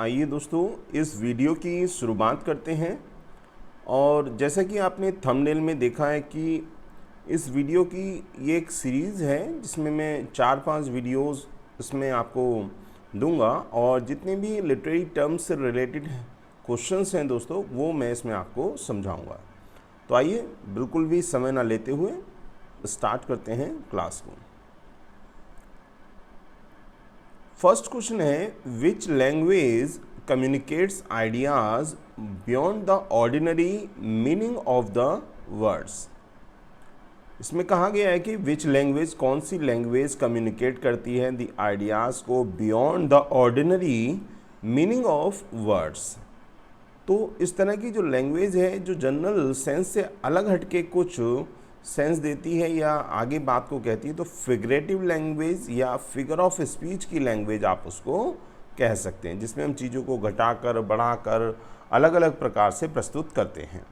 आइए दोस्तों इस वीडियो की शुरुआत करते हैं। और जैसा कि आपने थंबनेल में देखा है कि इस वीडियो की ये एक सीरीज़ है जिसमें मैं 4-5 वीडियोस इसमें आपको दूंगा और जितने भी लिटरेरी टर्म्स से रिलेटेड क्वेश्चंस हैं दोस्तों वो मैं इसमें आपको समझाऊंगा। तो आइए बिल्कुल भी समय ना लेते हुए स्टार्ट करते हैं क्लास को। फर्स्ट क्वेश्चन है, which language communicates ideas beyond the ordinary meaning of the words. इसमें कहा गया है कि विच लैंग्वेज, कौन सी लैंग्वेज कम्युनिकेट करती है द आइडियाज़ को beyond the ordinary meaning of words. तो इस तरह की जो लैंग्वेज है जो जनरल सेंस से अलग हटके कुछ सेंस देती है या आगे बात को कहती है, तो फिगरेटिव लैंग्वेज या फिगर ऑफ स्पीच की लैंग्वेज आप उसको कह सकते हैं, जिसमें हम चीज़ों को घटाकर बढ़ाकर अलग अलग प्रकार से प्रस्तुत करते हैं।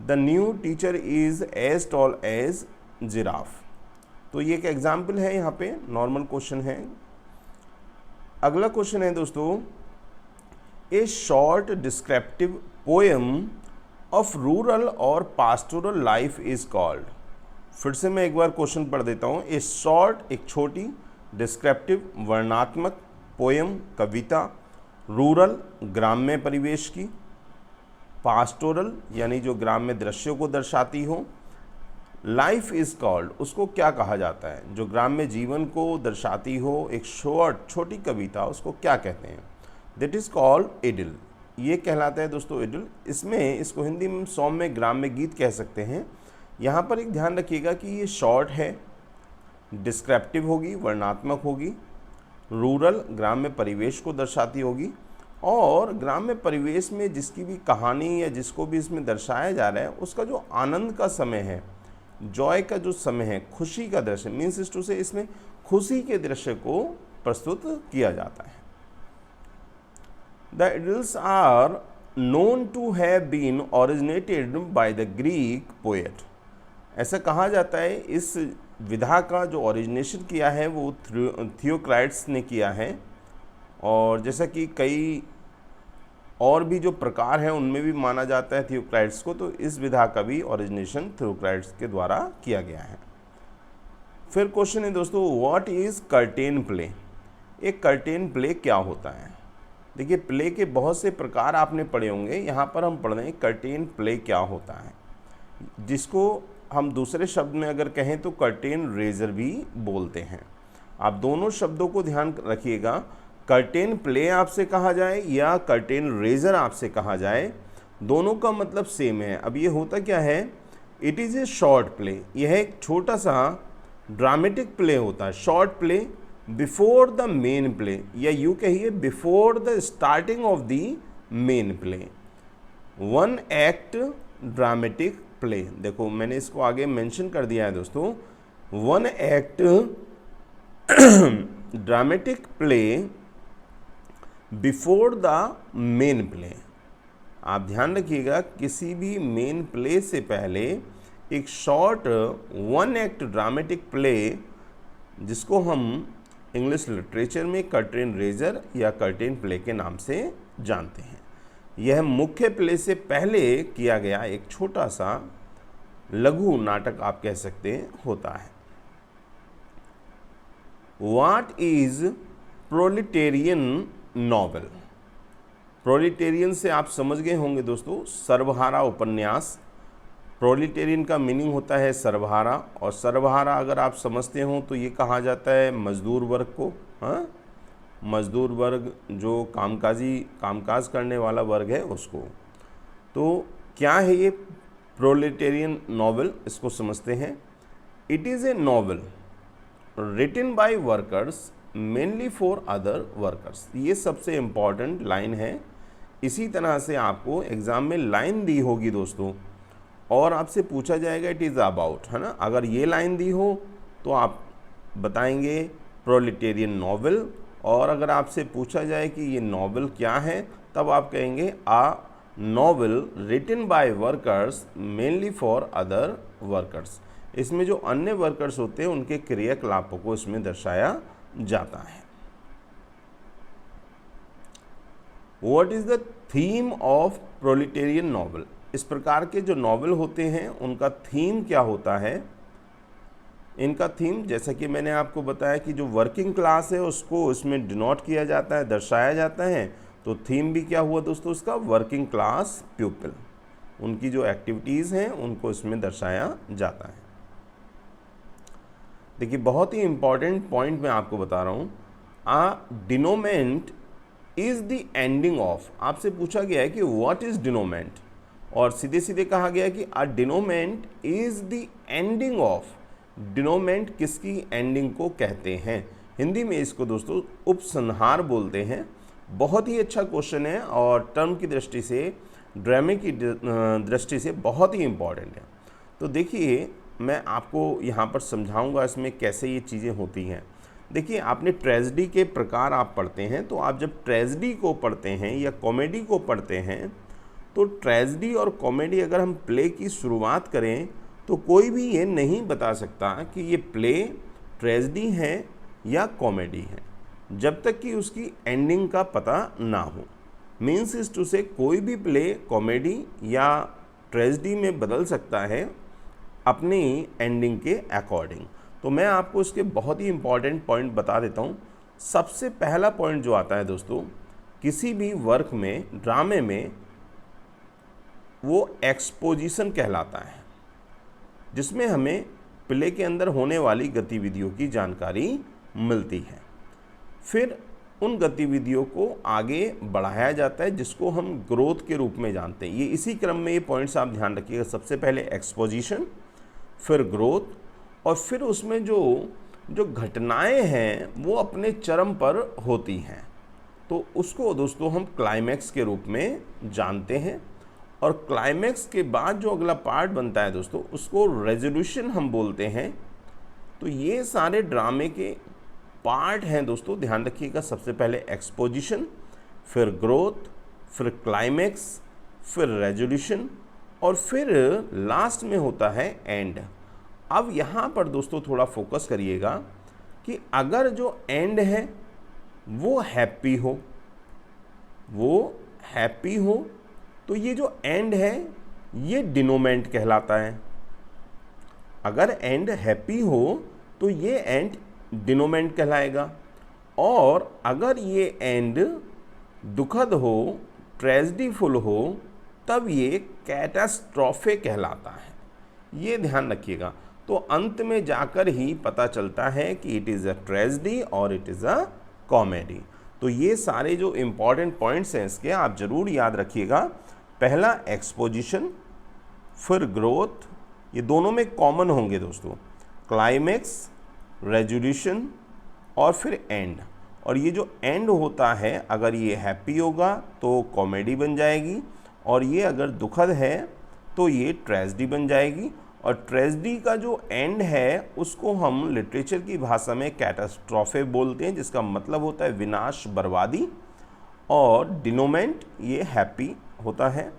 The new teacher is as tall as giraffe. तो ये एक एग्जाम्पल है, यहाँ पे नॉर्मल क्वेश्चन है। अगला क्वेश्चन है दोस्तों, ए short descriptive poem of rural और पास्टोरल लाइफ इज कॉल्ड। फिर से मैं एक बार क्वेश्चन पढ़ देता हूँ। ए शॉर्ट, एक छोटी, डिस्क्रिप्टिव वर्णनात्मक, पोएम कविता, रूरल ग्राम्य परिवेश की, पास्टोरल यानी जो ग्राम्य दृश्यों को दर्शाती हो, लाइफ इज कॉल्ड उसको क्या कहा जाता है, जो ग्राम्य जीवन को दर्शाती हो एक शॉर्ट छोटी कविता उसको क्या कहते हैं, दैट इज कॉल्ड इडिल। ये कहलाता है दोस्तों इडिल। इसमें इसको हिंदी में सौम्य ग्राम्य गीत कह सकते हैं। यहाँ पर एक ध्यान रखिएगा कि ये शॉर्ट है, डिस्क्रिप्टिव होगी, वर्णनात्मक होगी, रूरल ग्राम्य परिवेश को दर्शाती होगी, और ग्राम्य परिवेश में जिसकी भी कहानी या जिसको भी इसमें दर्शाया जा रहा है उसका जो आनंद का समय है, जॉय का जो समय है, खुशी का दृश्य, मीन्स इस टू से इसमें खुशी के दृश्य को प्रस्तुत किया जाता है। The idylls are known to have been originated by the Greek poet। ऐसा कहा जाता है इस विधा का जो ओरिजिनेशन किया है वो थियोक्राइट्स ने किया है, और जैसा कि कई और भी जो प्रकार हैं उनमें भी माना जाता है थियोक्राइट्स को, तो इस विधा का भी ओरिजिनेशन थियोक्राइट्स के द्वारा किया गया है। फिर क्वेश्चन है दोस्तों, व्हाट इज़ कर्टेन प्ले। एक कर्टेन प्ले क्या होता है। देखिए, प्ले के बहुत से प्रकार आपने पढ़े होंगे, यहाँ पर हम पढ़ रहे हैं कर्टेन प्ले क्या होता है, जिसको हम दूसरे शब्द में अगर कहें तो कर्टेन रेजर भी बोलते हैं। आप दोनों शब्दों को ध्यान रखिएगा, कर्टेन प्ले आपसे कहा जाए या कर्टेन रेजर आपसे कहा जाए, दोनों का मतलब सेम है। अब ये होता क्या है, it is A short play, यह एक छोटा सा ड्रामेटिक प्ले होता है। Short play before the main play, या यूँ कहिए before the starting of the main play, one act dramatic play. देखो मैंने इसको आगे मेंशन कर दिया है दोस्तों, one act dramatic play before the main play. आप ध्यान रखिएगा, किसी भी मेन प्ले से पहले एक short one act dramatic play, जिसको हम इंग्लिश लिटरेचर में कर्टेन रेजर या कर्टेन प्ले के नाम से जानते हैं, यह मुख्य प्ले से पहले किया गया एक छोटा सा लघु नाटक आप कह सकते हैं होता है। What is proletarian novel. Proletarian से आप समझ गए होंगे दोस्तों, सर्वहारा उपन्यास। प्रोलिटेरियन का मीनिंग होता है सर्वहारा, और सर्वहारा अगर आप समझते हो तो ये कहा जाता है मजदूर वर्ग को। हाँ, मजदूर वर्ग जो कामकाज करने वाला वर्ग है उसको। तो क्या है ये प्रोलिटेरियन नॉवेल, इसको समझते हैं। It is a novel written by workers mainly for other workers. ये सबसे इम्पॉर्टेंट लाइन है। इसी तरह से आपको एग्ज़ाम में लाइन दी होगी दोस्तों, और आपसे पूछा जाएगा इट इज़ अबाउट, है ना। अगर ये लाइन दी हो तो आप बताएंगे प्रोलिटेरियन नॉवेल, और अगर आपसे पूछा जाए कि ये नॉवेल क्या है तब आप कहेंगे a novel written by workers mainly for other workers. इसमें जो अन्य वर्कर्स होते हैं उनके क्रियाकलापों को इसमें दर्शाया जाता है। What is the theme of proletarian novel. इस प्रकार के जो नॉवल होते हैं उनका थीम क्या होता है। इनका थीम, जैसा कि मैंने आपको बताया कि जो वर्किंग क्लास है उसको इसमें डिनोट किया जाता है, दर्शाया जाता है। तो थीम भी क्या हुआ दोस्तों, उसका वर्किंग क्लास प्यूपिल, उनकी जो एक्टिविटीज़ हैं उनको इसमें दर्शाया जाता है। देखिए बहुत ही इंपॉर्टेंट पॉइंट मैं आपको बता रहा हूँ। आ डिनोमेंट इज़ द एंडिंग ऑफ, आपसे पूछा गया है कि व्हाट इज़ डिनोमेंट, और सीधे सीधे कहा गया है कि आ डिनोमेंट इज़ द एंडिंग ऑफ। डिनोमेंट किसकी एंडिंग को कहते हैं। हिंदी में इसको दोस्तों उपसंहार बोलते हैं। बहुत ही अच्छा क्वेश्चन है और टर्म की दृष्टि से, ड्रामे की दृष्टि से बहुत ही इम्पॉर्टेंट है। तो देखिए मैं आपको यहाँ पर समझाऊंगा इसमें कैसे ये चीज़ें होती हैं। देखिए आपने ट्रेजेडी के प्रकार आप पढ़ते हैं, तो आप जब ट्रेजेडी को पढ़ते हैं या कॉमेडी को पढ़ते हैं, तो ट्रेजेडी और कॉमेडी अगर हम प्ले की शुरुआत करें तो कोई भी ये नहीं बता सकता कि ये प्ले ट्रेजेडी है या कॉमेडी है, जब तक कि उसकी एंडिंग का पता ना हो। मीन्स इज टू से कोई भी प्ले कॉमेडी या ट्रेजेडी में बदल सकता है अपनी एंडिंग के अकॉर्डिंग। तो मैं आपको इसके बहुत ही इम्पॉर्टेंट पॉइंट बता देता हूँ। सबसे पहला पॉइंट जो आता है दोस्तों, किसी भी वर्क में, ड्रामे में, वो एक्सपोजिशन कहलाता है, जिसमें हमें प्ले के अंदर होने वाली गतिविधियों की जानकारी मिलती है। फिर उन गतिविधियों को आगे बढ़ाया जाता है, जिसको हम ग्रोथ के रूप में जानते हैं। ये इसी क्रम में ये पॉइंट्स आप ध्यान रखिएगा। सबसे पहले एक्सपोजिशन, फिर ग्रोथ, और फिर उसमें जो घटनाएं हैं वो अपने चरम पर होती हैं, तो उसको दोस्तों हम क्लाइमैक्स के रूप में जानते हैं। और क्लाइमैक्स के बाद जो अगला पार्ट बनता है दोस्तों, उसको रेजोल्यूशन हम बोलते हैं। तो ये सारे ड्रामे के पार्ट हैं दोस्तों, ध्यान रखिएगा। सबसे पहले एक्सपोजिशन, फिर ग्रोथ, फिर क्लाइमैक्स, फिर रेजोल्यूशन, और फिर लास्ट में होता है एंड। अब यहाँ पर दोस्तों थोड़ा फोकस करिएगा कि अगर जो एंड है वो हैप्पी हो, तो ये जो एंड है ये डिनोमेंट कहलाता है। अगर एंड हैप्पी हो तो ये एंड डिनोमेंट कहलाएगा, और अगर ये एंड दुखद हो, ट्रेजेडीफुल हो, तब ये कैटास्ट्रोफे कहलाता है। ये ध्यान रखिएगा। तो अंत में जाकर ही पता चलता है कि इट इज़ अ ट्रेजेडी और इट इज़ अ कॉमेडी। तो ये सारे जो इम्पॉर्टेंट पॉइंट्स हैं इसके आप ज़रूर याद रखिएगा। पहला एक्सपोजिशन, फिर ग्रोथ, ये दोनों में कॉमन होंगे दोस्तों, क्लाइमैक्स, रेजोल्यूशन, और फिर एंड। और ये जो एंड होता है, अगर ये हैप्पी होगा तो कॉमेडी बन जाएगी, और ये अगर दुखद है तो ये ट्रेजेडी बन जाएगी। और ट्रेजेडी का जो एंड है उसको हम लिटरेचर की भाषा में कैटास्ट्रोफे बोलते हैं, जिसका मतलब होता है विनाश, बर्बादी। और डिनोमेंट ये हैप्पी होता है।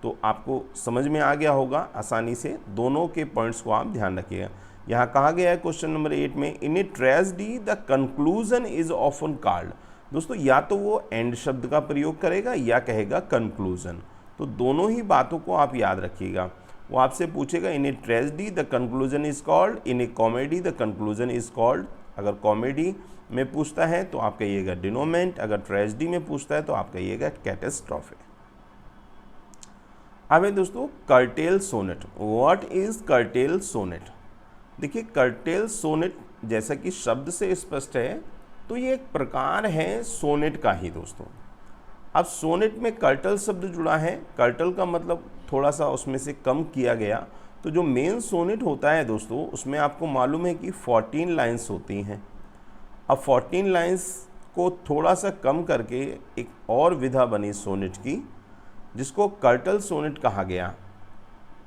तो आपको समझ में आ गया होगा आसानी से। दोनों के पॉइंट्स को आप ध्यान रखिएगा। यहाँ कहा गया है क्वेश्चन नंबर 8 में, in a tragedy the conclusion is often called. दोस्तों या तो वो एंड शब्द का प्रयोग करेगा या कहेगा कंक्लूजन। तो दोनों ही बातों को आप याद रखिएगा। वो आपसे पूछेगा in a tragedy the conclusion is called, in a comedy the conclusion is called. अगर कॉमेडी में पूछता है तो आप कहिएगा डिनोमेंट, अगर ट्रेजेडी में पूछता है तो आप कहिएगा कैटास्ट्रोफे। अब है दोस्तों curtal sonnet. What is curtal sonnet. देखिए कर्टेल सोनेट जैसा कि शब्द से स्पष्ट है, तो ये एक प्रकार है सोनेट का ही दोस्तों। अब सोनेट में कर्टल शब्द जुड़ा है। कर्टल का मतलब थोड़ा सा उसमें से कम किया गया। तो जो मेन सोनेट होता है दोस्तों, उसमें आपको मालूम है कि 14 लाइन्स होती हैं। अब 14 लाइन्स को थोड़ा सा कम करके एक और विधा बनी सोनेट की, जिसको कर्टल सोनेट कहा गया।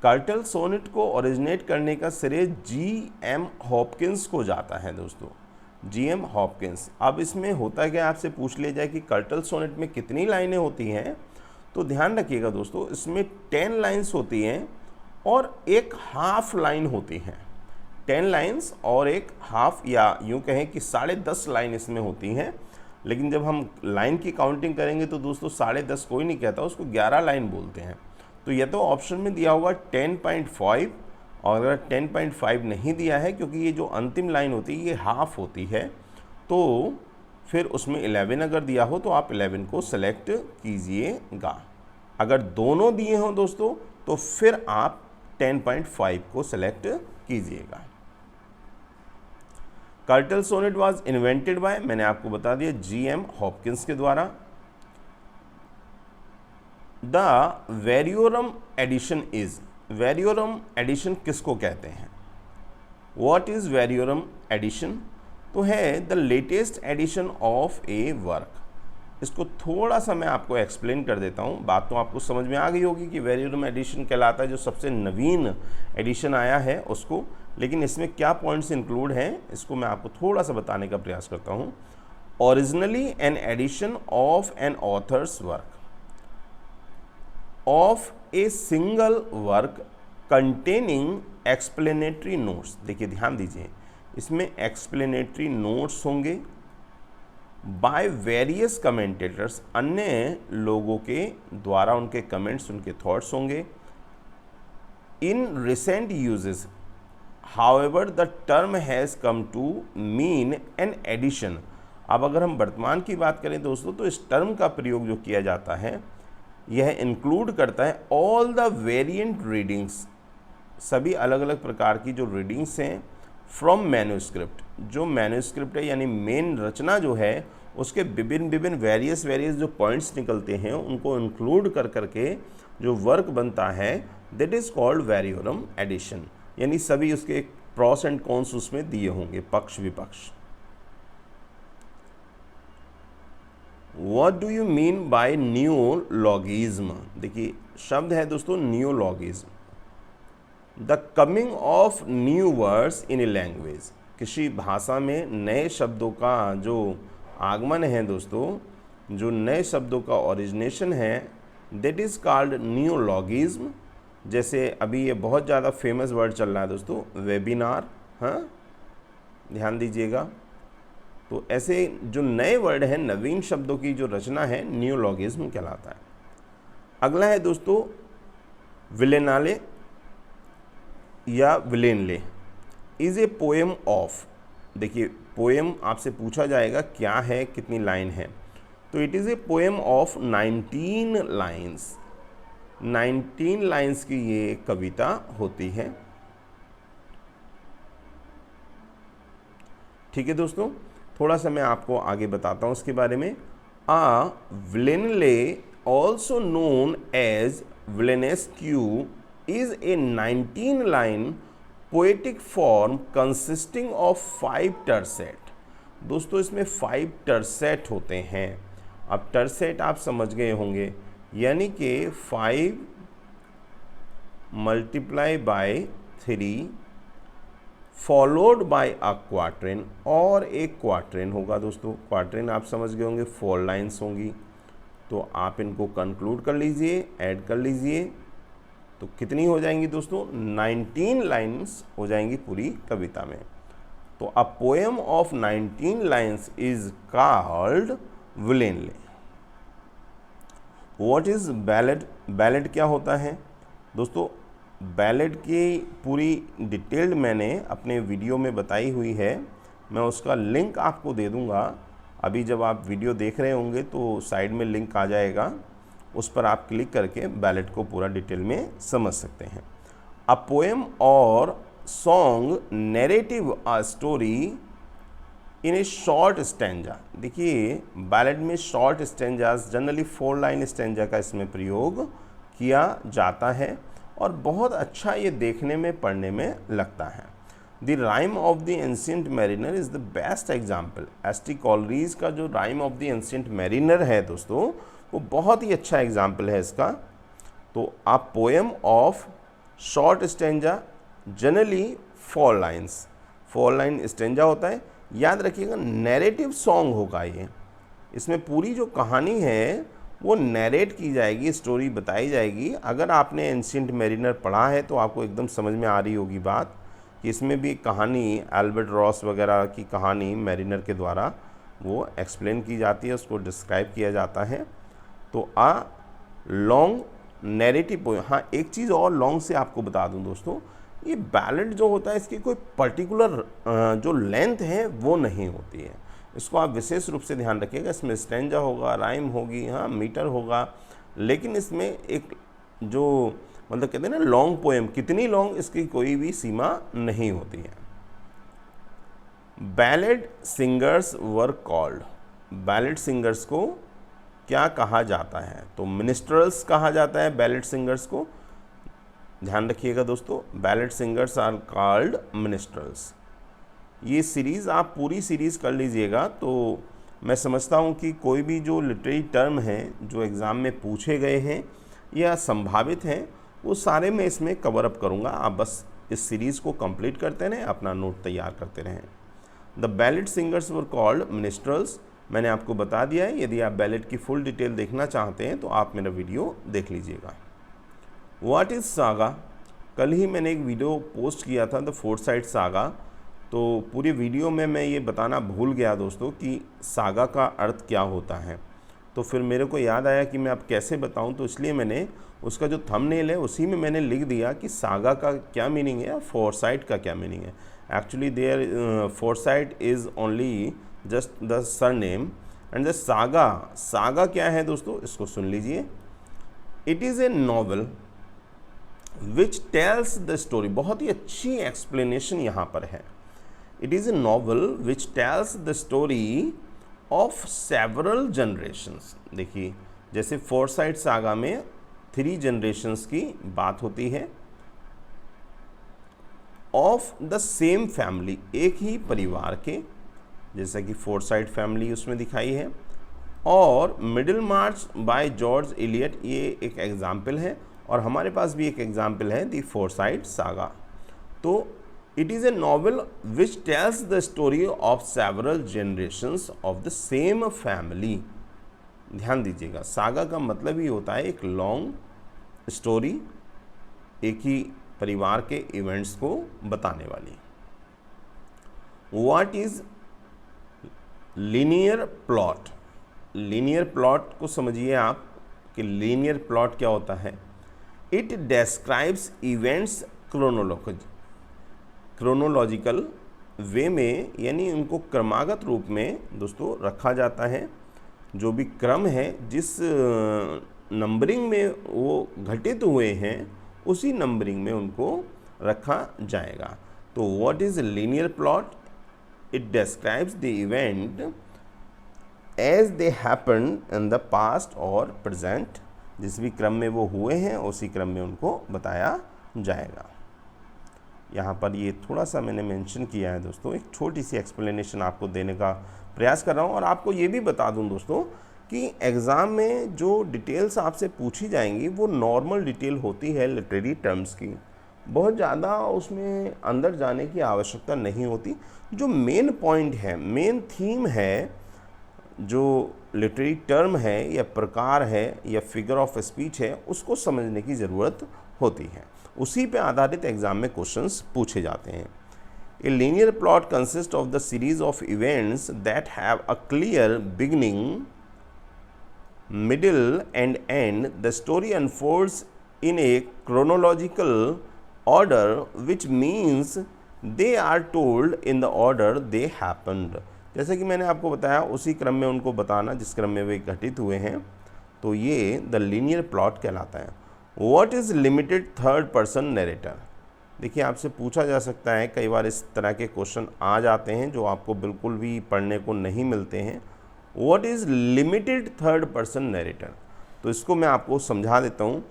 कर्टल सोनेट को ओरिजिनेट करने का श्रेय जी.एम. हॉपकिंस को जाता है दोस्तों, जी.एम. हॉपकिंस। अब इसमें होता क्या, आपसे पूछ लिया जाए कि कर्टल सोनेट में कितनी लाइनें होती हैं, तो ध्यान रखिएगा दोस्तों, इसमें 10 लाइन्स होती हैं और एक हाफ लाइन होती हैं। 10 लाइन्स और एक हाफ, या यूँ कहें कि 10.5 लाइन इसमें होती हैं। लेकिन जब हम लाइन की काउंटिंग करेंगे तो दोस्तों 10.5 कोई नहीं कहता, उसको 11 लाइन बोलते हैं। तो यह तो ऑप्शन में दिया होगा 10.5, और अगर 10.5 नहीं दिया है, क्योंकि ये जो अंतिम लाइन होती है ये हाफ होती है, तो फिर उसमें 11 अगर दिया हो तो आप 11 को सेलेक्ट कीजिएगा। अगर दोनों दिए हों दोस्तों तो फिर आप 10.5 को सेलेक्ट कीजिएगा। Curtal sonnet was invented by, मैंने आपको बता दिया, G.M. हॉपकिंस के द्वारा। The variorum edition is, variorum edition किसको कहते हैं? What is variorum edition? तो है the latest edition of a work. इसको थोड़ा सा मैं आपको एक्सप्लेन कर देता हूँ, बात तो आपको समझ में आ गई होगी कि वेरियोरम एडिशन कहलाता है जो सबसे नवीन एडिशन आया है उसको, लेकिन इसमें क्या पॉइंट्स इंक्लूड हैं इसको मैं आपको थोड़ा सा बताने का प्रयास करता हूँ। Originally an edition of an author's work of a single work containing explanatory notes. देखिए ध्यान दीजिए, इसमें एक्सप्लेनेटरी नोट्स होंगे बाय वेरियस कमेंटेटर्स, अन्य लोगों के द्वारा उनके कमेंट्स, उनके थॉट्स होंगे। In recent uses however the term has come to mean an edition. अब अगर हम वर्तमान की बात करें दोस्तों तो इस टर्म का प्रयोग जो किया जाता है यह इंक्लूड करता है ऑल द वेरिएंट रीडिंग्स, सभी अलग अलग प्रकार की जो रीडिंग्स हैं फ्रॉम मैन्यूस्क्रिप्ट, जो मैन्यूस्क्रिप्ट है यानी मेन रचना जो है उसके विभिन्न विभिन्न वेरियस जो पॉइंट्स निकलते हैं उनको इंक्लूड कर करके जो वर्क बनता है दैट इज़ कॉल्ड वेरियोरम एडिशन। यानी सभी उसके प्रॉस एंड कॉन्स उसमें दिए होंगे, पक्ष विपक्ष। What do you mean by neologism? देखिए शब्द है दोस्तों neologism, the coming of new words in a language. किसी भाषा में नए शब्दों का जो आगमन है दोस्तों, जो नए शब्दों का ओरिजिनेशन है दैट इज़ कॉल्ड नियोलॉगिज्म। जैसे अभी ये बहुत ज़्यादा फेमस वर्ड चल रहा है दोस्तों, वेबिनार, हाँ ध्यान दीजिएगा। तो ऐसे जो नए वर्ड हैं, नवीन शब्दों की जो रचना है नियोलॉगिज्म कहलाता है। अगला है दोस्तों विलेनाले या विलेनले, इज़ ए पोएम ऑफ। देखिए पोएम आपसे पूछा जाएगा क्या है, कितनी लाइन है, तो it is a poem of 19 lines. 19 lines की ये कविता होती है। ठीक है दोस्तों, थोड़ा सा मैं आपको आगे बताता हूँ इसके बारे में। A villanelle also known as villanesque is a 19 line poetic form consisting of 5 tercet. दोस्तों इसमें 5 टर्सेट होते हैं। अब टर्सेट आप समझ गए होंगे, यानी कि 5 multiply by 3 followed by a quatrain, और एक क्वार्ट्रेन होगा दोस्तों। क्वार्ट्रेन आप समझ गए होंगे, 4 लाइन्स होंगी। तो आप इनको कंक्लूड कर लीजिए, ऐड कर लीजिए, तो कितनी हो जाएंगी दोस्तों? 19 लाइन्स हो जाएंगी पूरी कविता में। तो a poem of 19 lines is called villanelle. What is ballad? Ballad क्या होता है दोस्तों? बैलेड की पूरी डिटेल्ड मैंने अपने वीडियो में बताई हुई है, मैं उसका लिंक आपको दे दूंगा। अभी जब आप वीडियो देख रहे होंगे तो साइड में लिंक आ जाएगा, उस पर आप क्लिक करके बैलेड को पूरा डिटेल में समझ सकते हैं। अ पोएम और song narrative a story in A short stanza. देखिए बैलेड में short stanzas, generally 4 line stanza का इसमें प्रयोग किया जाता है और बहुत अच्छा ये देखने में, पढ़ने में लगता है। The rhyme of the ancient mariner is the best example. ST. Coleridge का जो rhyme of the ancient mariner है दोस्तों, वो बहुत ही अच्छा एग्जाम्पल है इसका। तो आप poem of short stanza, generally 4 lines, 4 line stanza होता है। याद रखिएगा नैरेटिव सॉन्ग होगा ये, इसमें पूरी जो कहानी है वो नैरेट की जाएगी, स्टोरी बताई जाएगी। अगर आपने एंशिएंट मैरिनर पढ़ा है तो आपको एकदम समझ में आ रही होगी बात कि इसमें भी कहानी, एल्बर्ट रॉस वगैरह की कहानी मैरिनर के द्वारा वो एक्सप्लेन की जाती है, उसको डिस्क्राइब किया जाता है। तो अ लॉन्ग नैरेटिव पोएम। हाँ, एक चीज़ और लॉन्ग से आपको बता दूं दोस्तों, ये बैलेड जो होता है इसकी कोई पर्टिकुलर जो लेंथ है वो नहीं होती है। इसको आप विशेष रूप से ध्यान रखिएगा। इसमें स्टैंजा होगा, राइम होगी, हाँ मीटर होगा, लेकिन इसमें एक जो मतलब कहते हैं ना लॉन्ग पोएम, कितनी लॉन्ग इसकी कोई भी सीमा नहीं होती है। Ballad singers were called. Ballad singers को क्या कहा जाता है? तो मिनिस्ट्रल्स कहा जाता है बैलेड सिंगर्स को। ध्यान रखिएगा दोस्तों, बैलेड सिंगर्स आर कॉल्ड मिनिस्ट्रल्स। ये सीरीज़ आप पूरी सीरीज़ कर लीजिएगा तो मैं समझता हूँ कि कोई भी जो लिटरेरी टर्म हैं जो एग्ज़ाम में पूछे गए हैं या संभावित हैं वो सारे मैं इसमें कवर अप करूँगा। आप बस इस सीरीज़ को कंप्लीट करते रहें, अपना नोट तैयार करते रहें। The ballad singers were called minstrels, मैंने आपको बता दिया है। यदि आप बैलेड की फुल डिटेल देखना चाहते हैं तो आप मेरा वीडियो देख लीजिएगा। What is saga? कल ही मैंने एक वीडियो पोस्ट किया था द फोर्साइट सागा, तो पूरी वीडियो में मैं ये बताना भूल गया दोस्तों कि सागा का अर्थ क्या होता है। तो फिर मेरे को याद आया कि मैं अब कैसे बताऊं, तो इसलिए मैंने उसका जो थंबनेल है उसी में मैंने लिख दिया कि सागा का क्या मीनिंग है और फोरसाइट का क्या मीनिंग है। Actually their Forsyte is only just the surname and the saga. Saga क्या है दोस्तों, इसको सुन लीजिए। It is a novel which tells the story. बहुत ही अच्छी एक्सप्लेनेशन यहाँ पर है। It is a novel which tells the story of several generations. देखिए, जैसे फोरसाइट सागा में 3 जनरेशंस की बात होती है। ऑफ द सेम फैमिली, एक ही परिवार के, जैसा कि फोरसाइट फैमिली उसमें दिखाई है। और middle March by George Eliot, ये एक एग्जाम्पल है। और हमारे पास भी एक एग्जाम्पल है दी फोरसाइट सागा। तो it is a novel which tells the story of several generations of the same family. ध्यान दीजिएगा, सागा का मतलब ही होता है एक लॉन्ग स्टोरी, एक ही परिवार के इवेंट्स को बताने वाली। What is linear plot? Linear plot को समझिए आप कि लीनियर प्लॉट क्या होता है। इट डिस्क्राइब्स इवेंट्स क्रोनोलॉजिकल वे में, यानी उनको क्रमागत रूप में दोस्तों रखा जाता है। जो भी क्रम है, जिस नंबरिंग में वो घटित हुए हैं उसी नंबरिंग में उनको रखा जाएगा। तो what is linear plot? It describes the event as they happen in the past और प्रेजेंट। जिस भी क्रम में वो हुए हैं उसी क्रम में उनको बताया जाएगा। यहाँ पर ये थोड़ा सा मैंने मेंशन किया है दोस्तों, एक छोटी सी एक्सप्लेनेशन आपको देने का प्रयास कर रहा हूँ। और आपको ये भी बता दूँ दोस्तों कि एग्ज़ाम में जो डिटेल्स आपसे पूछी जाएंगी वो नॉर्मल डिटेल होती है लिटरेरी टर्म्स की। बहुत ज़्यादा उसमें अंदर जाने की आवश्यकता नहीं होती। जो मेन पॉइंट है, मेन थीम है, जो लिटरेरी टर्म है या प्रकार है या फिगर ऑफ स्पीच है, उसको समझने की ज़रूरत होती है। उसी पे आधारित एग्ज़ाम में क्वेश्चंस पूछे जाते हैं। A linear plot consist of the series of events that have a clear beginning, middle and end. The story unfolds in a chronological order which means they are told in the order they happened. जैसे कि मैंने आपको बताया उसी क्रम में उनको बताना जिस क्रम में वे घटित हुए हैं, तो ये द लीनियर प्लॉट कहलाता है। What is limited third person narrator? देखिए, आपसे पूछा जा सकता है, कई बार इस तरह के क्वेश्चन आ जाते हैं जो आपको बिल्कुल भी पढ़ने को नहीं मिलते हैं। What is limited third person narrator? तो इसको मैं आपको समझा देता हूँ।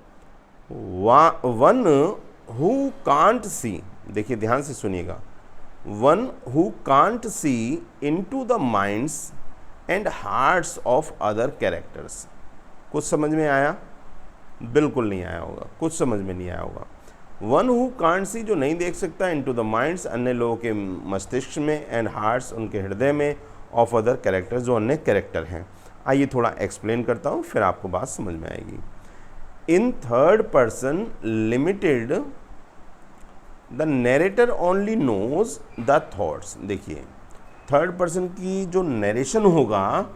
वन हु कांट सी, देखिए ध्यान से सुनिएगा, one who can't see into the minds and hearts of other characters. कुछ समझ में आया? बिल्कुल नहीं आया होगा, कुछ समझ में नहीं आया होगा। वन हु कांट सी, जो नहीं देख सकता, इनटू द माइंड्स, अन्य लोगों के मस्तिष्क में, एंड हार्ट्स, उनके हृदय में, ऑफ अदर कैरेक्टर्स, जो अन्य कैरेक्टर हैं। आइए थोड़ा एक्सप्लेन करता हूँ, फिर आपको बात समझ में आएगी। In third person limited the narrator only knows the thoughts. देखिए, थर्ड पर्सन की जो नरेशन होगा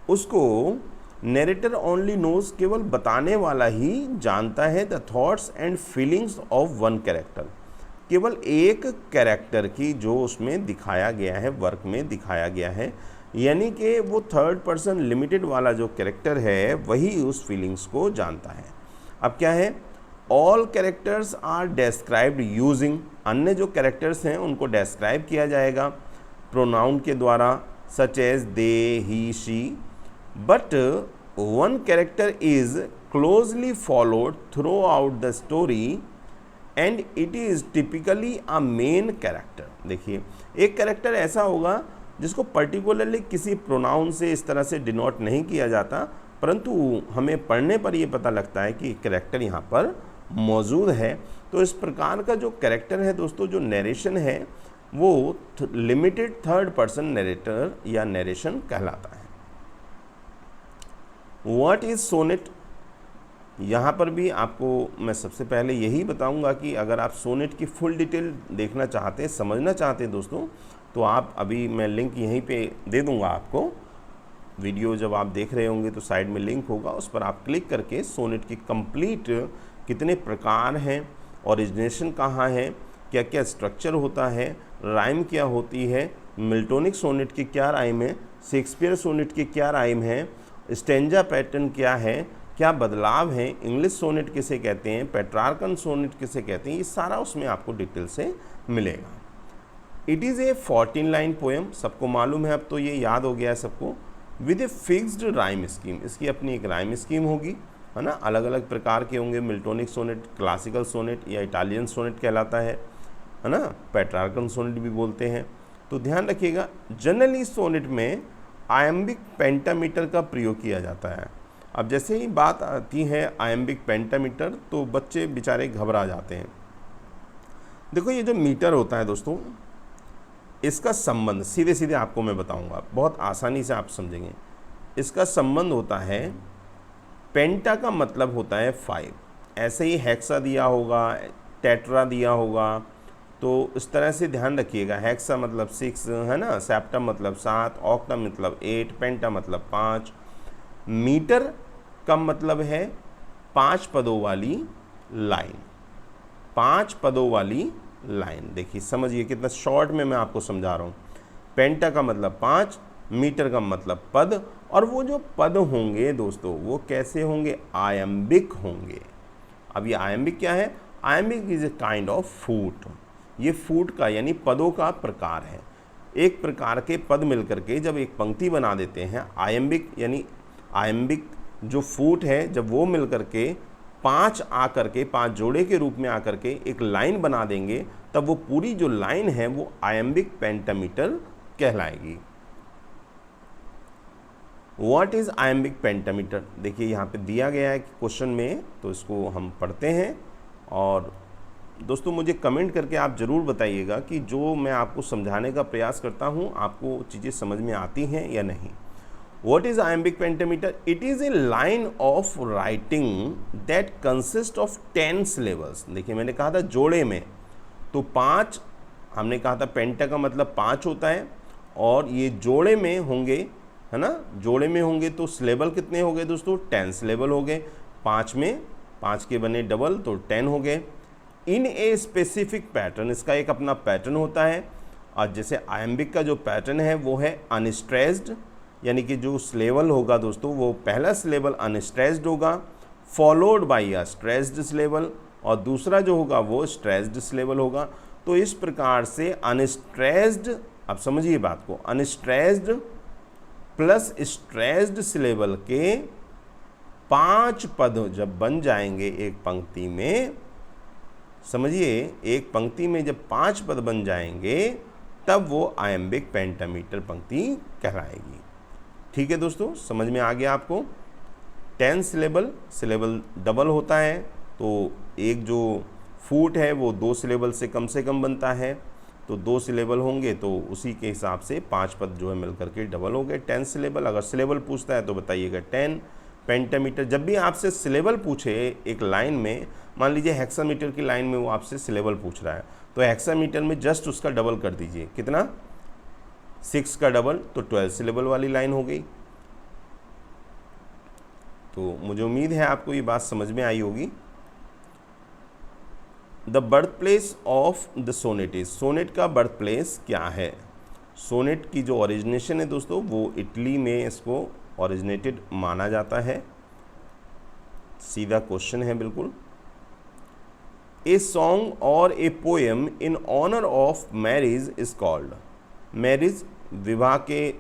उसको नरेटर ओनली नोज, केवल बताने वाला ही जानता है the thoughts and feelings of one character, केवल एक कैरेक्टर की जो उसमें दिखाया गया है, वर्क में दिखाया गया है, यानी कि वो थर्ड पर्सन लिमिटेड वाला जो कैरेक्टर है वही उस फीलिंग्स को जानता है। अब क्या है, ऑल कैरेक्टर्स आर डेस्क्राइब्ड यूजिंग, अन्य जो कैरेक्टर्स हैं उनको डेस्क्राइब किया जाएगा प्रोनाउन के द्वारा, such as they, he, she, but one character is closely followed throughout the story and it is typically a main character. देखिए, एक कैरेक्टर ऐसा होगा जिसको पर्टिकुलरली किसी प्रोनाउन से इस तरह से डिनोट नहीं किया जाता, परंतु हमें पढ़ने पर यह पता लगता है कि कैरेक्टर यहाँ पर मौजूद है। तो इस प्रकार का जो कैरेक्टर है दोस्तों, जो नरेशन है वो लिमिटेड थर्ड पर्सन नरेटर या नरेशन कहलाता है। व्हाट इज सोनेट, यहाँ पर भी आपको मैं सबसे पहले यही बताऊंगा कि अगर आप सोनेट की फुल डिटेल देखना चाहते हैं, समझना चाहते हैं दोस्तों, तो आप अभी मैं लिंक यहीं पे दे दूंगा आपको। वीडियो जब आप देख रहे होंगे तो साइड में लिंक होगा, उस पर आप क्लिक करके सोनेट की कंप्लीट कितने प्रकार हैं, ओरिजिनेशन कहाँ है, क्या क्या स्ट्रक्चर होता है, राइम क्या होती है, मिल्टोनिक सोनेट की क्या राइम है, शेक्सपियर सोनेट की क्या राइम है, स्टेंजा पैटर्न क्या है, क्या बदलाव है, इंग्लिश सोनेट किसे कहते हैं, पेट्रार्कन सोनेट किसे कहते हैं, ये सारा उसमें आपको डिटेल से मिलेगा। It is A 14 line poem, सबको मालूम है, अब तो ये याद हो गया है सबको, with a fixed rhyme scheme, इसकी अपनी एक राइम स्कीम होगी, है ना। अलग अलग प्रकार के होंगे, मिल्टोनिक सोनेट, क्लासिकल सोनेट या इटालियन सोनेट कहलाता है ना, पेट्रार्कन सोनेट भी बोलते हैं। तो ध्यान रखिएगा, जनरली सोनेट में आयम्बिक पेंटामीटर का प्रयोग किया जाता है। अब जैसे ही बात आती है आयम्बिक पेंटामीटर तो बच्चे बेचारे घबरा जाते हैं। देखो, ये जो मीटर होता है दोस्तों, इसका संबंध सीधे सीधे आपको मैं बताऊंगा, बहुत आसानी से आप समझेंगे। इसका संबंध होता है, पेंटा का मतलब होता है 5, ऐसे ही हेक्सा दिया होगा, टेट्रा दिया होगा, तो इस तरह से ध्यान रखिएगा। हेक्सा मतलब 6 है ना, सेप्टा मतलब 7, ऑक्टा मतलब 8, पेंटा मतलब 5। मीटर का मतलब है 5 पदों वाली लाइन, 5 पदों वाली लाइन। देखिए समझिए कितना शॉर्ट में मैं आपको समझा रहा हूँ। पेंटा का मतलब 5, मीटर का मतलब पद, और वो जो पद होंगे दोस्तों वो कैसे होंगे, आयम्बिक होंगे। अब ये आयम्बिक क्या है, iambic is a kind of foot, ये फूट का यानी पदों का प्रकार है। एक प्रकार के पद मिलकर के जब एक पंक्ति बना देते हैं, आयम्बिक यानी आयम्बिक जो फूट है, जब वो मिलकर के 5 आकर के 5 जोड़े के रूप में आकर के एक लाइन बना देंगे, तब वो पूरी जो लाइन है वो आयम्बिक पेंटामीटर कहलाएगी। व्हाट इज आयम्बिक पेंटामीटर, देखिए यहाँ पे दिया गया है क्वेश्चन में, तो इसको हम पढ़ते हैं। और दोस्तों मुझे कमेंट करके आप ज़रूर बताइएगा कि जो मैं आपको समझाने का प्रयास करता हूँ आपको चीज़ें समझ में आती हैं या नहीं। What is iambic pentameter? It is a line of writing that consists of 10 syllables। देखिए मैंने कहा था जोड़े में, तो 5 हमने कहा था, पेंटा का मतलब 5 होता है, और ये जोड़े में होंगे, है ना, जोड़े में होंगे तो सिलेबल कितने हो गए दोस्तों, 10 सिलेबल हो गए। 5 में 5 के बने डबल तो 10 हो गए। इन ए स्पेसिफिक पैटर्न, इसका एक अपना पैटर्न होता है। और जैसे आयम्बिक का जो पैटर्न है वो है अनस्ट्रेस्ड, यानी कि जो सिलेबल होगा दोस्तों वो पहला सिलेबल अनस्ट्रेस्ड होगा, followed by a stressed syllable, और दूसरा जो होगा वो स्ट्रेस्ड सिलेबल होगा। तो इस प्रकार से अनस्ट्रेस्ड, अब समझिए बात को, अनस्ट्रेस्ड प्लस स्ट्रेस्ड सिलेबल के 5 पद जब बन जाएंगे एक पंक्ति में, समझिए एक पंक्ति में जब 5 पद बन जाएंगे तब वो आयम्बिक पेंटामीटर पंक्ति कहलाएगी। ठीक है दोस्तों, समझ में आ गया आपको। 10 सिलेबल डबल होता है, तो एक जो फूट है वो 2 सिलेबल से कम बनता है, तो 2 सिलेबल होंगे तो उसी के हिसाब से 5 पद जो है मिलकर के डबल हो गए 10 सिलेबल। अगर सिलेबल पूछता है तो बताइएगा 10 पेंटामीटर। जब भी आपसे सिलेबल पूछे एक लाइन में, मान लीजिए हेक्सामीटर की लाइन में वो आपसे सिलेबल पूछ रहा है, तो हेक्सामीटर में जस्ट उसका डबल कर दीजिए, कितना 6 का डबल तो 12 सिलेबल वाली लाइन हो गई। तो मुझे उम्मीद है आपको ये बात समझ में आई होगी। The birth place of the sonnet is, sonnet का बर्थ प्लेस क्या है? सोनेट की जो ओरिजिनेशन है दोस्तों वो इटली में इसको ओरिजिनेटेड माना जाता है। सीधा क्वेश्चन है बिल्कुल। ए सॉन्ग और a poem in honour of marriage is called, marriage विवाह के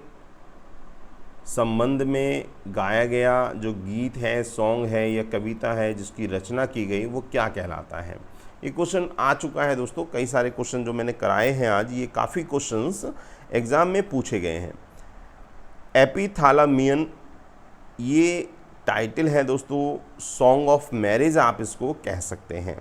संबंध में गाया गया जो गीत है, सॉन्ग है या कविता है जिसकी रचना की गई वो क्या कहलाता है? ये क्वेश्चन आ चुका है दोस्तों। कई सारे क्वेश्चन जो मैंने कराए हैं आज, ये काफ़ी क्वेश्चंस एग्ज़ाम में पूछे गए हैं। एपिथालामियन ये टाइटल है दोस्तों, सॉन्ग ऑफ मैरिज आप इसको कह सकते हैं,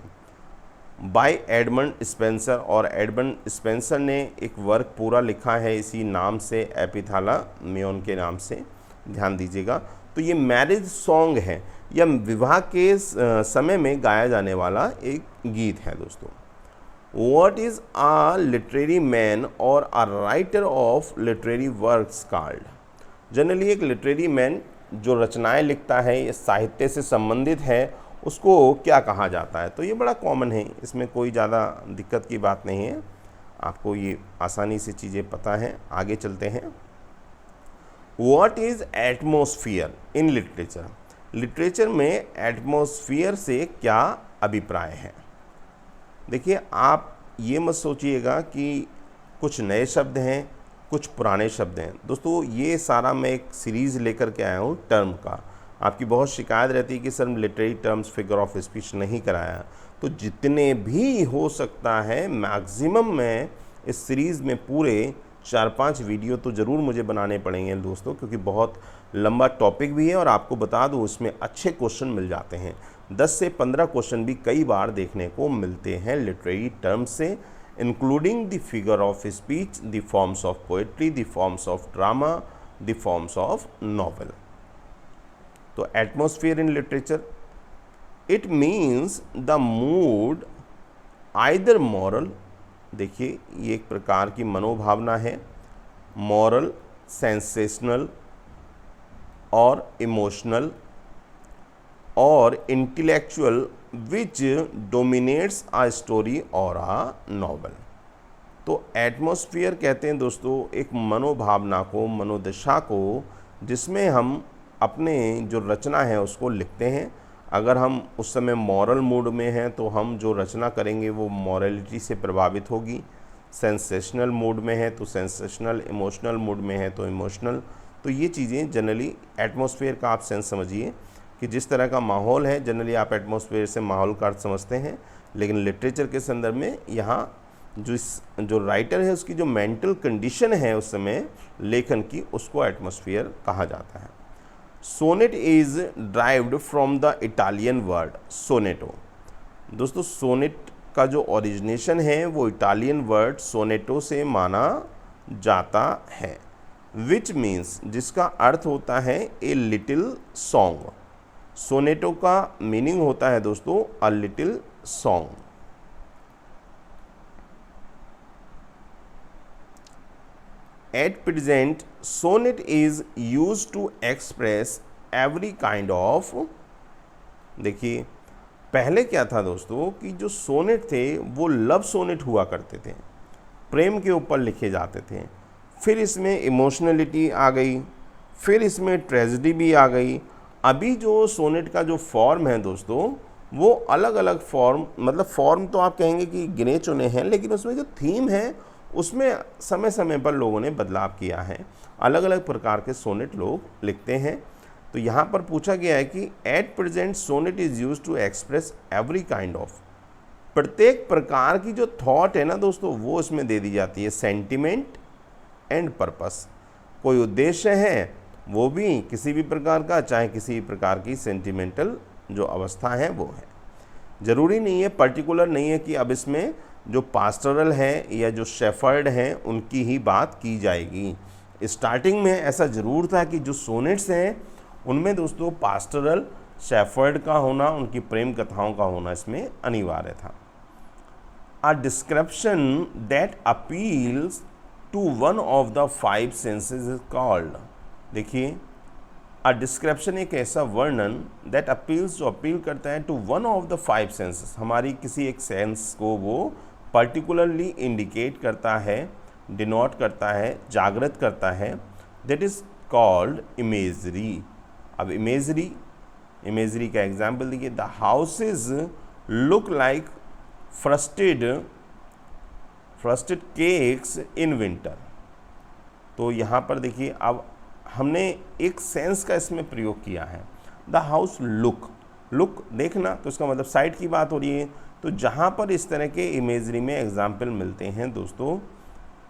बाय एडमंड स्पेंसर। और एडमंड स्पेंसर ने एक वर्क पूरा लिखा है इसी नाम से, एपिथालामियन के नाम से, ध्यान दीजिएगा। तो ये मैरिज सॉन्ग है या विवाह के समय में गाया जाने वाला एक गीत है दोस्तों। What is a literary man or a writer of literary works called? Generally एक लिटरेरी मैन जो रचनाएं लिखता है या साहित्य से संबंधित है उसको क्या कहा जाता है? तो ये बड़ा कॉमन है, इसमें कोई ज़्यादा दिक्कत की बात नहीं है, आपको ये आसानी से चीज़ें पता हैं। आगे चलते हैं। What is atmosphere in literature? Literature में एटमॉस्फेयर से क्या अभिप्राय है? देखिए, आप ये मत सोचिएगा कि कुछ नए शब्द हैं कुछ पुराने शब्द हैं दोस्तों। ये सारा मैं एक सीरीज़ लेकर के आया हूँ टर्म का। आपकी बहुत शिकायत रहती है कि sir literary terms figure of speech नहीं कराया, तो जितने भी हो सकता है मैक्सिमम मैं इस सीरीज़ में पूरे 4-5 वीडियो तो ज़रूर मुझे बनाने पड़ेंगे दोस्तों, क्योंकि बहुत लंबा टॉपिक भी है और आपको बता दूँ इसमें अच्छे क्वेश्चन मिल जाते हैं। 10 से 15 क्वेश्चन भी कई बार देखने को मिलते हैं लिटरेरी टर्म्स से, including the figure of speech, the forms of poetry, the forms of drama, the forms of novel. तो atmosphere in literature, it means the mood either moral, देखिए ये एक प्रकार की मनोभावना है, moral, sensational or emotional or intellectual which dominates a story or a novel. तो atmosphere कहते हैं दोस्तों एक मनोभावना को, मनोदशा को, जिसमें हम अपने जो रचना है उसको लिखते हैं। अगर हम उस समय मॉरल मूड में हैं तो हम जो रचना करेंगे वो मॉरलिटी से प्रभावित होगी, सेंसेशनल मूड में है तो सेंसेशनल, इमोशनल मूड में है तो इमोशनल। तो ये चीज़ें जनरली एटमॉस्फेयर का आप सेंस समझिए कि जिस तरह का माहौल है, जनरली आप एटमॉस्फेयर से माहौल का अर्थ समझते हैं, लेकिन लिटरेचर के संदर्भ में यहाँ जो राइटर है उसकी जो मेंटल कंडीशन है उस समय लेखन की, उसको एटमॉस्फेयर कहा जाता है। Sonnet is derived from the Italian word sonetto. दोस्तों सोनेट का जो ओरिजिनेशन है वो इटालियन वर्ड सोनेटो से माना जाता है, विच मीन्स, जिसका अर्थ होता है ए लिटिल सॉन्ग। सोनेटो का मीनिंग होता है दोस्तों a little song. At present, sonnet is used to express every kind of, देखिए पहले क्या था दोस्तों कि जो सोनेट थे वो लव सोनेट हुआ करते थे, प्रेम के ऊपर लिखे जाते थे। फिर इसमें इमोशनलिटी आ गई, फिर इसमें ट्रेजेडी भी आ गई। अभी जो सोनेट का जो फॉर्म है दोस्तों वो अलग अलग फॉर्म, मतलब फॉर्म तो आप कहेंगे कि गिने चुने हैं, लेकिन उसमें जो थीम है उसमें समय समय पर लोगों ने बदलाव किया है, अलग अलग प्रकार के सोनेट लोग लिखते हैं। तो यहाँ पर पूछा गया है कि at present sonnet is use to express every kind of, प्रत्येक प्रकार की जो थॉट है ना दोस्तों वो इसमें दे दी जाती है, सेंटिमेंट एंड पर्पस। कोई उद्देश्य है वो भी किसी भी प्रकार का, चाहे किसी भी प्रकार की सेंटिमेंटल जो अवस्था है वो है। ज़रूरी नहीं है, पर्टिकुलर नहीं है कि अब इसमें जो पास्टरल है या जो शेफर्ड हैं उनकी ही बात की जाएगी। स्टार्टिंग में ऐसा ज़रूर था कि जो सोनेट्स हैं उनमें दोस्तों पास्टरल, शेफर्ड का होना, उनकी प्रेम कथाओं का होना इसमें अनिवार्य था। A description that appeals to one of the five senses is called. देखिए, अ डिस्क्रिप्शन एक ऐसा वर्णन दैट अपील्स, जो अपील करता है to one of the five senses, हमारी किसी एक सेंस को वो पर्टिकुलरली इंडिकेट करता है, डिनोट करता है, जागृत करता है, दैट इज कॉल्ड इमेजरी। अब इमेजरी का एग्जाम्पल देखिए, the houses look like frosted cakes in winter. तो यहाँ पर देखिए, अब हमने एक सेंस का इसमें प्रयोग किया है, द हाउस लुक देखना, तो इसका मतलब साइड की बात हो रही है। तो जहाँ पर इस तरह के इमेजरी में एग्जाम्पल मिलते हैं दोस्तों,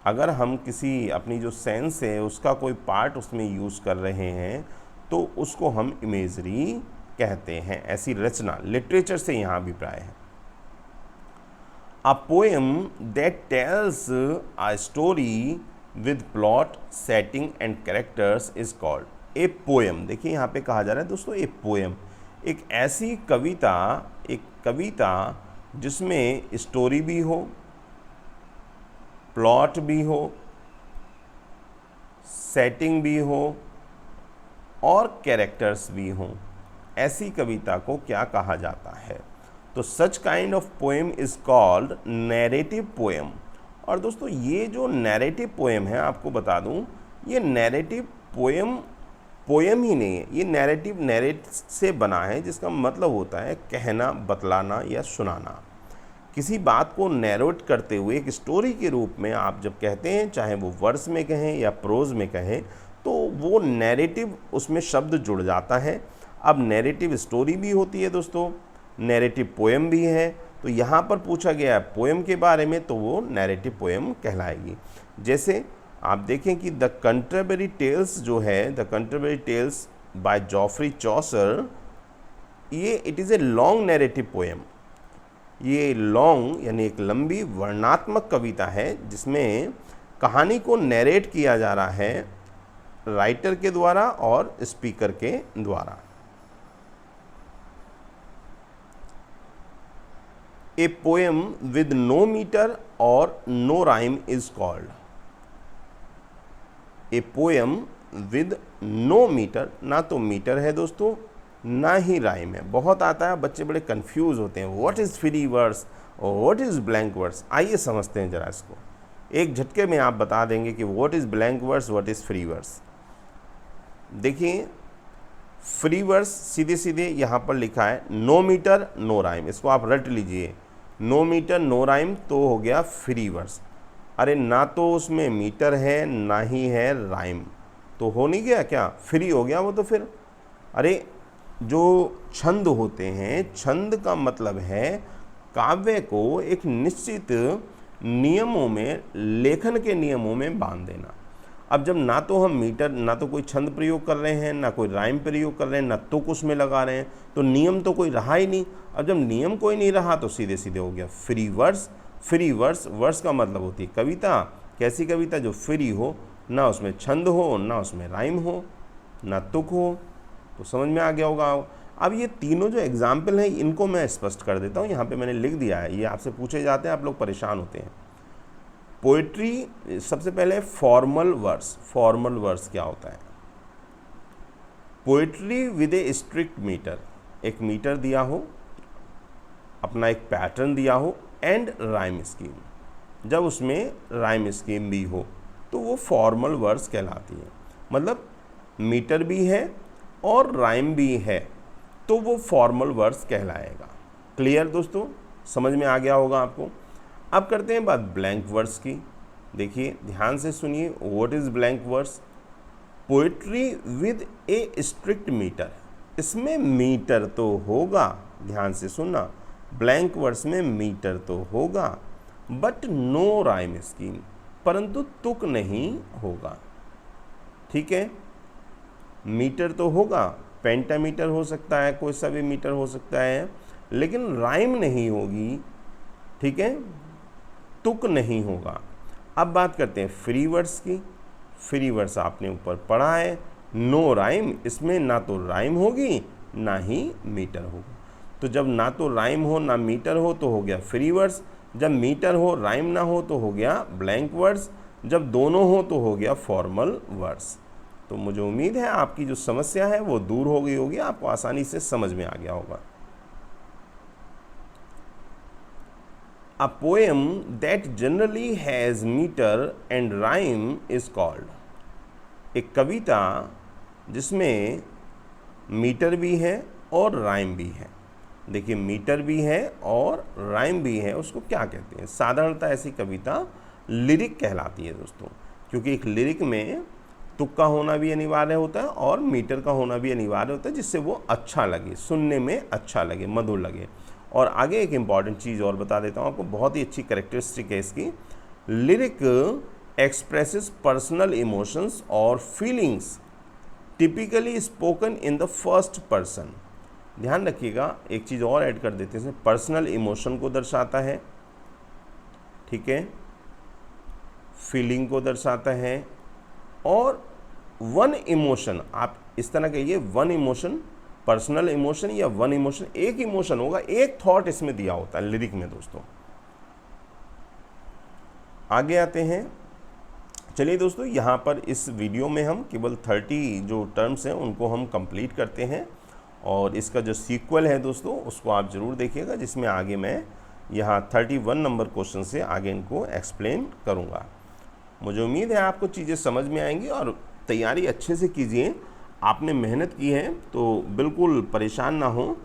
अगर हम किसी अपनी जो सेंस है उसका कोई पार्ट उसमें यूज़ कर रहे हैं तो उसको हम इमेजरी कहते हैं। ऐसी रचना, लिटरेचर से यहाँ अभिप्राय है। A poem that tells a story with plot, setting and characters is called a poem. देखिए, यहाँ पे कहा जा रहा है दोस्तों ए पोएम, एक ऐसी कविता जिसमें स्टोरी भी हो, प्लॉट भी हो, सेटिंग भी हो और कैरेक्टर्स भी हों, ऐसी कविता को क्या कहा जाता है? तो such kind of poem is called narrative poem. और दोस्तों, ये जो नैरेटिव पोएम है, आपको बता दूं, ये नैरेटिव पोएम ही नहीं है, ये नैरेट से बना है, जिसका मतलब होता है कहना, बतलाना या सुनाना। किसी बात को नैरेट करते हुए एक स्टोरी के रूप में आप जब कहते हैं, चाहे वो वर्स में कहें या प्रोज में कहें, तो वो नैरेटिव, उसमें शब्द जुड़ जाता है। अब नैरेटिव स्टोरी भी होती है दोस्तों, नैरेटिव पोएम भी है। तो यहाँ पर पूछा गया है पोएम के बारे में, तो वो नैरेटिव पोएम कहलाएगी। जैसे आप देखें कि द कैंटरबरी टेल्स जो है, the Canterbury Tales by Geoffrey Chaucer, ये it is a long narrative poem. ये लॉन्ग यानी एक लंबी वर्णनात्मक कविता है, जिसमें कहानी को नैरेट किया जा रहा है राइटर के द्वारा और स्पीकर के द्वारा। A poem with no metre or no rhyme is called. A poem with no metre, ना तो मीटर है दोस्तों, ना ही राइम है। बहुत आता है, बच्चे बड़े कंफ्यूज होते हैं, व्हाट इज़ फ्री वर्स और व्हाट इज़ ब्लैंक वर्स। आइए समझते हैं जरा इसको, एक झटके में आप बता देंगे कि what is blank verse, what is free verse. देखिए, फ्री वर्स सीधे सीधे यहाँ पर लिखा है नो मीटर नो राइम, इसको आप रट लीजिए। नो मीटर नो राइम तो हो गया फ्री वर्स। अरे ना तो उसमें मीटर है ना ही है राइम, तो हो नहीं गया क्या, फ्री हो गया वो तो फिर। अरे जो छंद होते हैं, छंद का मतलब है काव्य को एक निश्चित नियमों में, लेखन के नियमों में बांध देना। अब जब ना तो हम मीटर, ना तो कोई छंद प्रयोग कर रहे हैं, ना कोई राइम प्रयोग कर रहे हैं, ना तुक उसमें लगा रहे हैं, तो नियम तो कोई रहा ही नहीं। अब जब नियम कोई नहीं रहा तो सीधे सीधे हो गया free verse. Free verse, verse का मतलब होती है कविता। कैसी कविता? जो फ्री हो, ना उसमें छंद हो, ना उसमें राइम हो, ना तुक हो। तो समझ में आ गया होगा। अब ये तीनों जो एग्जाम्पल हैं, इनको मैं स्पष्ट कर देता हूँ। यहाँ पे मैंने लिख दिया है, ये आपसे पूछे जाते हैं, आप लोग परेशान होते हैं। पोइट्री, सबसे पहले फॉर्मल वर्स। फॉर्मल वर्स क्या होता है? Poetry with a strict metre, एक मीटर दिया हो, अपना एक पैटर्न दिया हो, एंड राइम स्कीम। जब उसमें राइम स्कीम भी हो तो वो फॉर्मल वर्स कहलाती है। मतलब मीटर भी है और राइम भी है, तो वो फॉर्मल वर्स कहलाएगा। क्लियर दोस्तों, समझ में आ गया होगा आपको। अब करते हैं बात ब्लैंक वर्स की। देखिए, ध्यान से सुनिए, what is blank verse? Poetry with a strict metre, इसमें मीटर तो होगा, ध्यान से सुनना, ब्लैंक वर्स में मीटर तो होगा, बट नो राइम स्कीम, परंतु तुक नहीं होगा। ठीक है, मीटर तो होगा, पेंटामीटर हो सकता है, कोई सा भी मीटर हो सकता है, लेकिन राइम नहीं होगी। ठीक है, तुक नहीं होगा। अब बात करते हैं फ्री वर्स की। फ्री वर्स आपने ऊपर पढ़ा है, नो राइम, इसमें ना तो राइम होगी ना ही मीटर होगा। तो जब ना तो राइम हो ना मीटर हो तो हो गया फ्री वर्स, जब मीटर हो राइम ना हो तो हो गया ब्लैंक वर्स, जब दोनों हो तो हो गया फॉर्मल वर्ड्स। तो मुझे उम्मीद है आपकी जो समस्या है वो दूर हो गई होगी, आपको आसानी से समझ में आ गया होगा। A poem that generally has meter and rhyme is called, एक कविता जिसमें मीटर भी है और राइम भी है। देखिए मीटर भी है और राइम भी है, उसको क्या कहते हैं? साधारणतः ऐसी कविता लिरिक कहलाती है दोस्तों, क्योंकि एक लिरिक में तुक का होना भी अनिवार्य होता है और मीटर का होना भी अनिवार्य होता है, जिससे वो अच्छा लगे, सुनने में अच्छा लगे, मधुर लगे। और आगे एक इम्पॉर्टेंट चीज़ और बता देता हूँ आपको, बहुत ही अच्छी कैरेक्टरिस्टिक है इसकी। लिरिक एक्सप्रेसेस पर्सनल इमोशंस और feelings typically spoken in the first person. ध्यान रखिएगा, एक चीज़ और ऐड कर देते हैं, पर्सनल इमोशन को दर्शाता है, ठीक है, फीलिंग को दर्शाता है, और वन इमोशन, आप इस तरह कहिए वन इमोशन, पर्सनल इमोशन या वन इमोशन, एक इमोशन होगा, एक थॉट इसमें दिया होता है लिरिक में दोस्तों। आगे आते हैं, चलिए दोस्तों यहाँ पर इस वीडियो में हम केवल 30 जो टर्म्स हैं उनको हम कंप्लीट करते हैं, और इसका जो सीक्वल है दोस्तों उसको आप ज़रूर देखिएगा, जिसमें आगे मैं यहाँ 31 नंबर क्वेश्चन से आगे इनको एक्सप्लेन करूँगा। मुझे उम्मीद है आपको चीज़ें समझ में आएंगी और तैयारी अच्छे से कीजिए। आपने मेहनत की है तो बिल्कुल परेशान ना हो,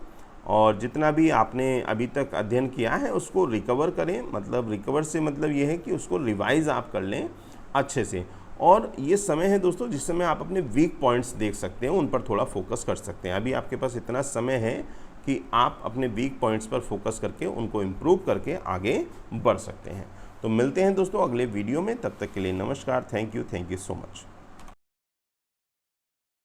और जितना भी आपने अभी तक अध्ययन किया है उसको रिकवर करें, मतलब रिकवर से मतलब ये है कि उसको रिवाइज़ आप कर लें अच्छे से। और ये समय है दोस्तों जिस समय आप अपने वीक पॉइंट्स देख सकते हैं, उन पर थोड़ा फोकस कर सकते हैं। अभी आपके पास इतना समय है कि आप अपने वीक पॉइंट्स पर फोकस करके उनको इम्प्रूव करके आगे बढ़ सकते हैं। तो मिलते हैं दोस्तों अगले वीडियो में, तब तक के लिए नमस्कार, थैंक यू सो मच।